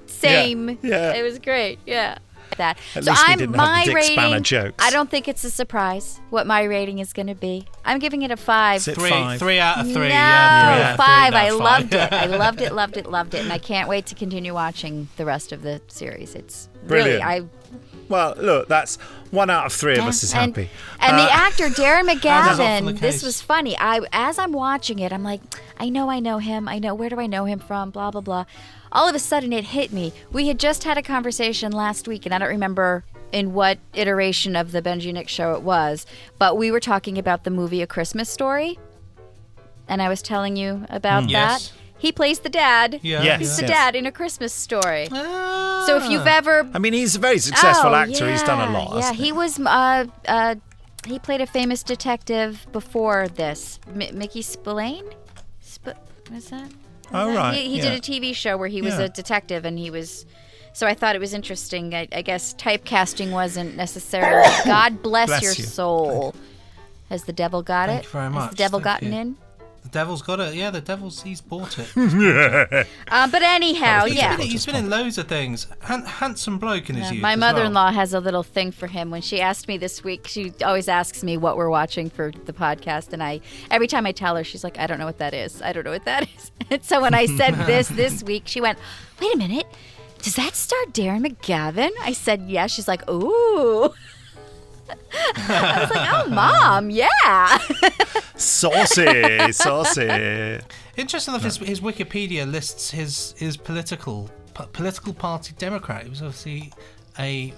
same. Yeah. It was great. Yeah. That. At least we didn't have the Dick Spanner jokes. I don't think it's a surprise what my rating is going to be. I'm giving it a 5. Is it 3 5? 3 out of 3. No, Yeah, 5. I loved it. I loved it, and I can't wait to continue watching the rest of the series. It's Brilliant. really Well, look, that's 1 out of 3 of us is happy. And the actor Darren often the McGavin, this case. was funny. As I'm watching it, I'm like, I know him. Where do I know him from? Blah blah blah. All of a sudden, it hit me. We had just had a conversation last week, and I don't remember in what iteration of the Benji Nick show it was, but we were talking about the movie A Christmas Story, and I was telling you about that. Yes. He plays the dad. Yeah. He's the dad in A Christmas Story. So if you've ever... I mean, he's a very successful actor. He's done a lot. Yeah, he was... he played a famous detective before this. Mickey Spillane? What's that? Right. He did a TV show where he was a detective, and he was... So I thought it was interesting. I guess typecasting wasn't necessarily... God bless your soul. Has the devil got it? Thank you very much. Has the devil Thank gotten you. in? The devil's got it. Yeah, he's bought it. But anyhow, He's been in loads of things. Handsome bloke in his youth. My as mother-in-law well. has a little thing for him. When she asked me this week, she always asks me what we're watching for the podcast, and every time I tell her, she's like, I don't know what that is. And so when I said this week, she went, wait a minute, does that star Darren McGavin? I said, yes. She's like, ooh. I was like, oh, Mom, yeah. Saucy. Interesting enough, his Wikipedia lists his political party Democrat. He was obviously I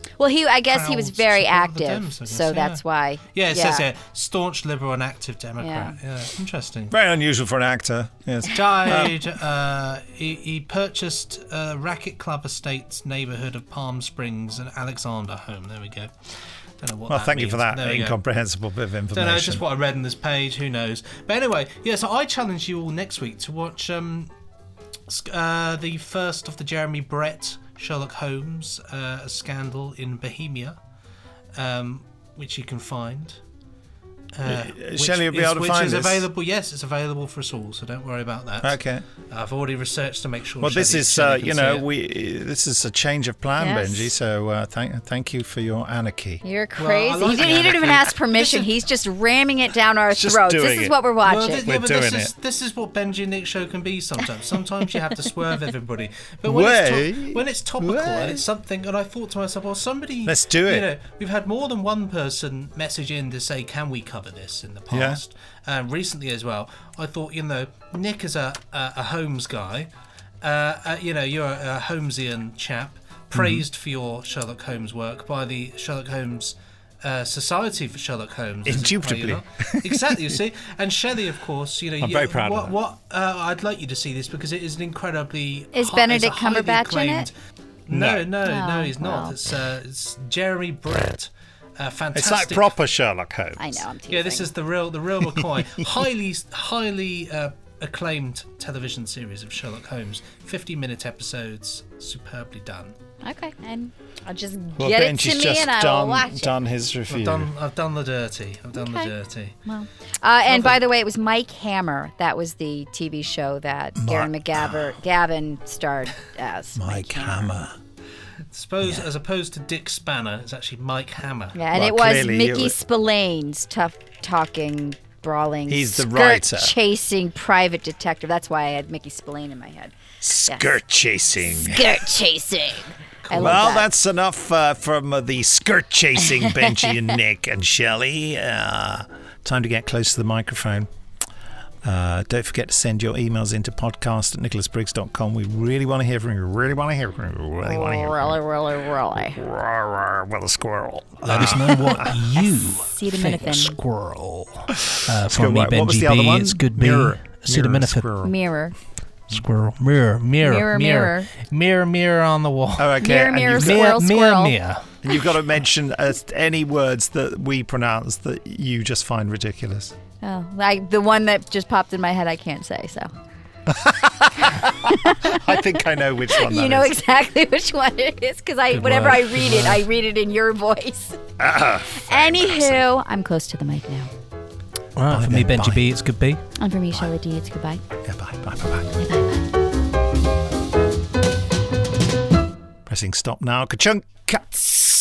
guess he was very active, Dems, so that's why. Yeah, it says here, staunch liberal and active Democrat. Yeah, interesting. Very unusual for an actor. Yes. Died. He purchased Racket Club Estates neighborhood of Palm Springs and Alexander home. There we go. Don't know what that thank means. you for that there incomprehensible bit of information. Don't know, just what I read on this page. Who knows? But anyway, so I challenge you all next week to watch the first of the Jeremy Brett Sherlock Holmes, A Scandal in Bohemia, which you can find. Shelley will be able to find this. this. Available. Yes, it's available for us all, so don't worry about that. Okay. I've already researched to make sure. Well, this is this is a change of plan, Yes. Benji. So thank you for your anarchy. You're crazy. like He didn't even ask permission. He's just ramming it down our throats. This is what we're watching. This is what Benji and Nick's show can be sometimes. Sometimes you have to swerve everybody. But when it's topical and it's something, and I thought to myself, well, somebody. Let's do it. You know, we've had more than one person message in to say, can we cover this in the past? Recently as well. I thought, Nick is a Holmes guy. You're a Holmesian chap, praised for your Sherlock Holmes work by the Sherlock Holmes Society for Sherlock Holmes. Indubitably. Exactly, you see. And Shelley, of course, I'm very proud of that. I'd like you to see this because it is an incredibly... Is Benedict Cumberbatch in it? No, he's not. Well. It's Jeremy Brett. Fantastic. It's like proper Sherlock Holmes. I know, I'm teasing. Yeah, this is the real McCoy. highly acclaimed television series of Sherlock Holmes. 50-minute episodes, superbly done. Okay, and I'll just get it to Benji's me and I will watch it. done his review. I've done the dirty. Well, and by the way, it was Mike Hammer. That was the TV show that Gary Gavin starred as. Mike Hammer. As opposed to Dick Spanner, it's actually Mike Hammer. Yeah, and it was Mickey Spillane's tough-talking, brawling, he's the writer. Skirt-chasing private detective. That's why I had Mickey Spillane in my head. Skirt-chasing. Skirt-chasing. Well, that's enough from the skirt-chasing Benji and Nick and Shelley. Time to get close to the microphone. Don't forget to send your emails into podcast@nicholasbriggs.com. We really want to hear from you. Really. Really. Well, a squirrel. Let us know what you think. Squirrel. From me, Benji, what was the other one? It's good B. Acetaminophen. Mirror. Squirrel. Mirror on the wall. Oh, okay. Mirror, squirrel. Mirror. And you've got to mention any words that we pronounce that you just find ridiculous. Oh, like the one that just popped in my head, I can't say, so. I think I know which one that is. You know exactly which one it is, because whenever I read it in your voice. Anywho, I'm close to the mic now. All right, for me, Benji B, it's good B. And for me, Shelley D, it's goodbye. Yeah, bye. Bye. Pressing stop now. Ka-chunk. Cuts.